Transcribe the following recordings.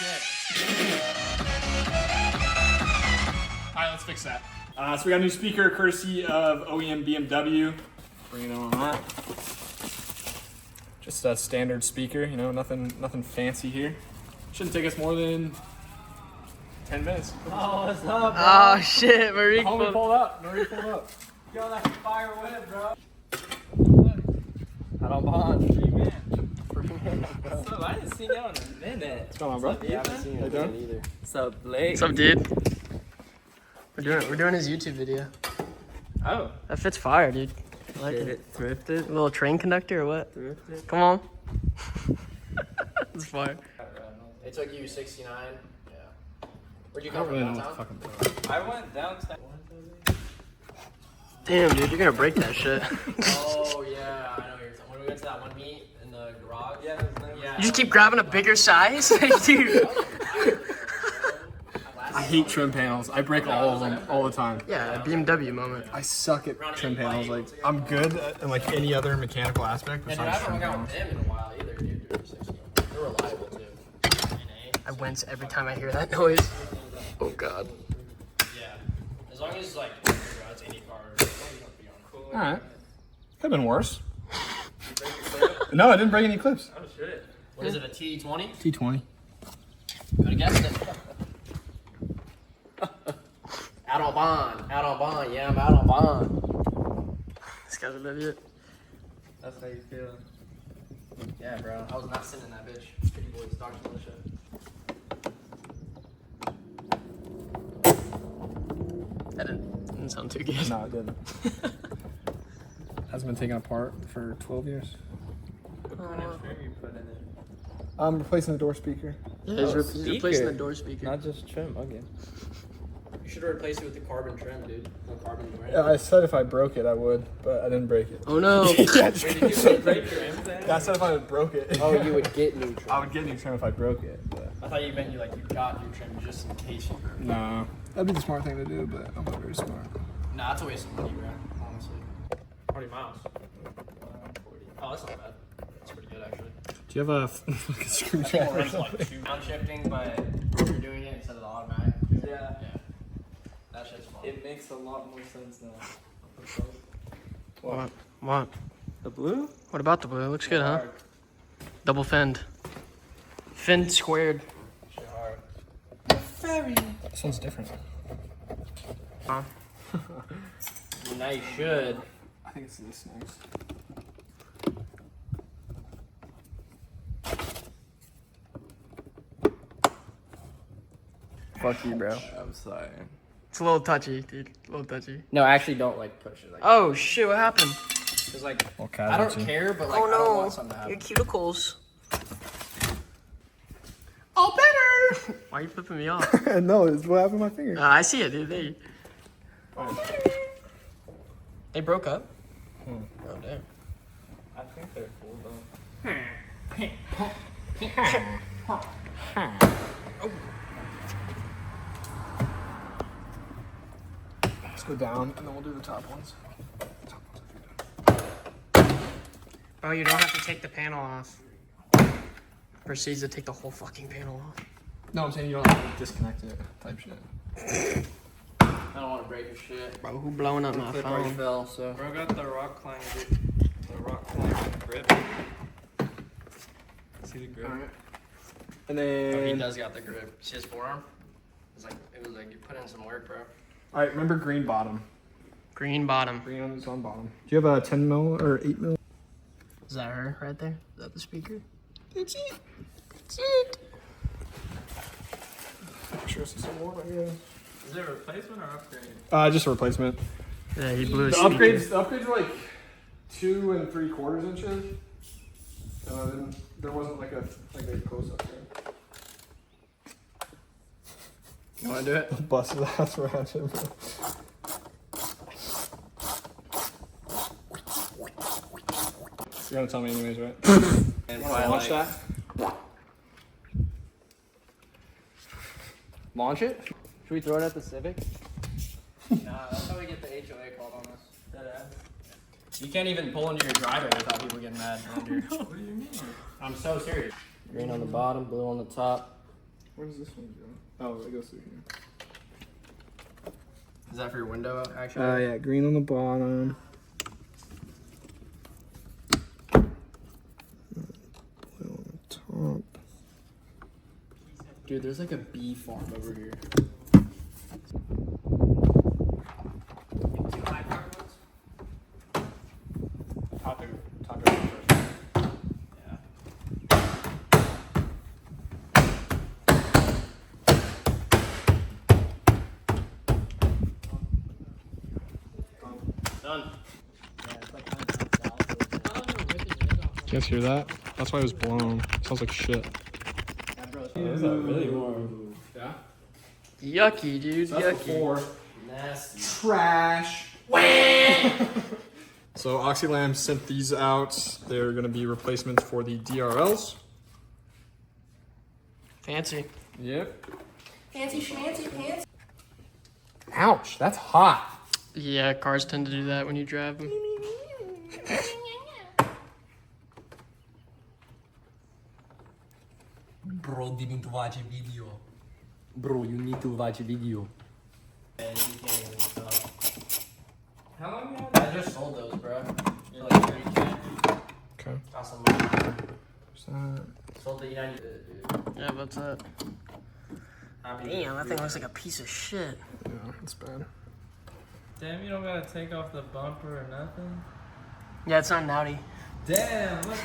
shit. Alright, let's fix that. So we got a new speaker courtesy of OEM BMW. Bring it on that. Just a standard speaker, you know, nothing fancy here. Shouldn't take us more than 10 minutes. Oh, what's up, bro? Oh shit, Marie Homie pulled up. Marie pulled up. Yo, that's fire whip, bro. I don't bond. Free man. What's up? I haven't seen y'all in a minute. What's going on, bro? Yeah, I haven't seen you in a minute either. What's up, Blake? What's up, dude? We're doing his YouTube video. Oh. That fit's fire, dude. I like Get it. it thrifted? A little train conductor or what? Thrifted? Come on. It's fire. It took you 69. Yeah. Where'd you I come don't really from? know what Downtown? the fuck I'm doing. I went downtown. Damn, dude, you're gonna break that shit. Oh yeah, I know what you're talking. When we went to that one meet in the garage. Yeah, Yeah. You just keep grabbing a bigger size? Dude. I hate trim panels. I break all of them all the time. Yeah, BMW moment. I suck at trim panels. Like, I'm good at like any other mechanical aspect And dude, I besides haven't trim hung out with panels. them in a while either, dude. They're 60. They're reliable too. I wince every time I hear that noise. Oh god. Yeah. As long as like it's any car, as long as you don't be on cool. All right. Could have been worse. No, I didn't break any clips. Oh, shit. What is it? A T20? T20. Could have guessed it. Out on bond. Out on bond. Yeah, I'm out on bond. This guy's an idiot. That's how you feel. Yeah, bro. I was not sitting in that bitch. Pretty boys, Dr. Militia. That didn't sound too good. No, it didn't. Hasn't been taken apart for 12 years. What kind of trim you put in it? I'm replacing the door speaker. Yeah, he's speaker. replacing the door speaker. Not just trim, okay. You should replace it with the carbon trim, dude. No carbon door. Yeah, I said if I broke it, I would, but I didn't break it. Oh no. Wait, did you break your implant? I said if I broke it. Oh, you would get new trim. I would get new trim if I broke it. But I thought you meant you got new trim just in case you broke it. no, that'd be the smart thing to do, but I'm not very smart. Nah, that's a waste of money, bro. Honestly. 40 miles. 40. Oh, that's not bad. That's pretty good, actually. Do you have a like a screwdriver or Runs something? like downshifting, but you're doing it instead of the automatic. Yeah. Yeah. That shit's fun. It makes a lot more sense now. What? The blue? What about the blue? It looks good, huh? Double finned. Fin squared. Shit hard. This one's different. Huh? Now you should. I think it's this next. Fuck you, bro. I'm sorry. It's a little touchy, dude. A little touchy. No, actually don't push it Oh shit, what happened? Cause Well, I don't casualty. care, but Oh I don't no. want something to Your happen. cuticles. Oh, better! Why are you flipping me off? No, it's what happened to my finger. I see it, dude. They broke up. Oh, damn. I think they're cool though. Let's go down and then we'll do the top ones. Bro, you don't have to take the panel off. Proceeds to take the whole fucking panel off. No, I'm saying you don't have to disconnect it type shit. I don't want to break your shit. Bro, who blowing up my Clip already phone? fell, so. Bro got the rock climb grip. See the grip? And Oh, he then, does got the grip. See his forearm? It was like you put in some work, bro. all right, remember green bottom. Green bottom. Green on its own bottom. Do you have a 10 mil or 8 mil? Is that her right there? Is that the speaker? It's it. That's it. Sure, it's some more, yeah. Is it a replacement or upgrade? Just a replacement. Yeah, he blew The his speaker. upgrades were like 2 3/4 inches. Then there wasn't like a close up there. You want to do it? Bust his ass around him. You're gonna tell me anyways, right? And Launch that. Launch it? Should we throw it at the Civic? Nah, that's how we get the HOA called on us. You can't even pull into your driveway without people getting mad. Andrew. What do you mean? I'm so serious. Green on the bottom, blue on the top. Where does this one go? Oh, it goes through here. Is that for your window, actually? Yeah, green on the bottom. Blue on the top. Dude, there's like a bee farm over here. Top first. Yeah. Done. You guys hear that? That's why it was blown. It sounds like shit. Those are really warm. Yeah? Yucky, dude. Yucky. Nasty. Trash. So Oxylam sent these out. They're going to be replacements for the DRLs. Fancy. Yep. Fancy schmancy pants. Ouch, that's hot. Yeah, cars tend to do that when you drive them. Bro, didn't watch a video. Bro, you need to watch a video. And you can't even tell. How long you I just sold those, bro. You're like 3K. Okay. Awesome. There's that. Sold the United. Yeah, what's that? Damn, that thing looks like a piece of shit. Yeah, it's bad. Damn, you don't gotta take off the bumper or nothing. Yeah, it's not naughty. Damn, look.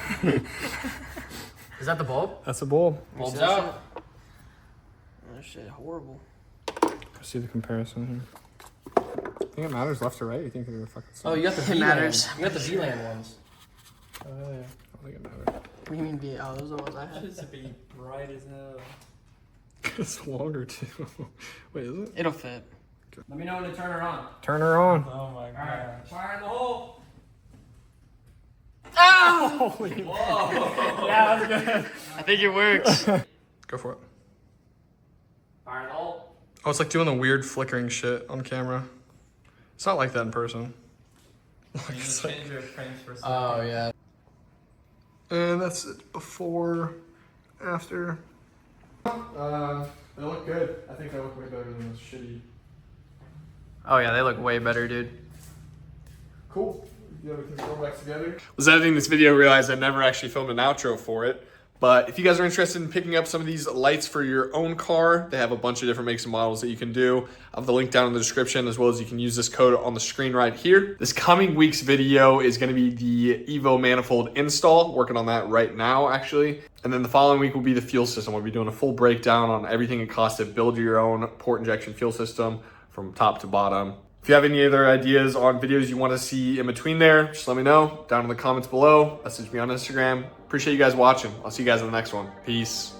Is that the bulb? That's a bulb. Bulb's that out. That shit horrible. See the comparison here. I think it matters left or right. You think they're fucking Oh, you got the It VLAN. matters. You got the VLAN ones. I don't think it matters. What do you mean be? Oh, those are the ones I had. Should be bright as hell. It's longer too. Wait, is it? It'll fit. Let me know when to turn her on. Turn her on. Oh my god. Fire in the hole. Holy Whoa. Yeah, that's good. I think it works. Go for it. Fire in the hole. Oh, it's like doing the weird flickering shit on camera. It's not like that in person. You need to change your frames per second. Oh, yeah. And that's it before, after. They look good. I think they look way better than those shitty. Oh yeah, they look way better, dude. Cool. Yeah, we can go back together. Was editing this video, realized I never actually filmed an outro for it. But if you guys are interested in picking up some of these lights for your own car, they have a bunch of different makes and models that you can do. I have the link down in the description, as well as you can use this code on the screen right here. This coming week's video is going to be the Evo manifold install. Working on that right now, actually. And then the following week will be the fuel system. We'll be doing a full breakdown on everything it costs to build your own port injection fuel system from top to bottom. If you have any other ideas on videos you want to see in between there, just let me know down in the comments below. Message me on Instagram. Appreciate you guys watching. I'll see you guys in the next one. Peace.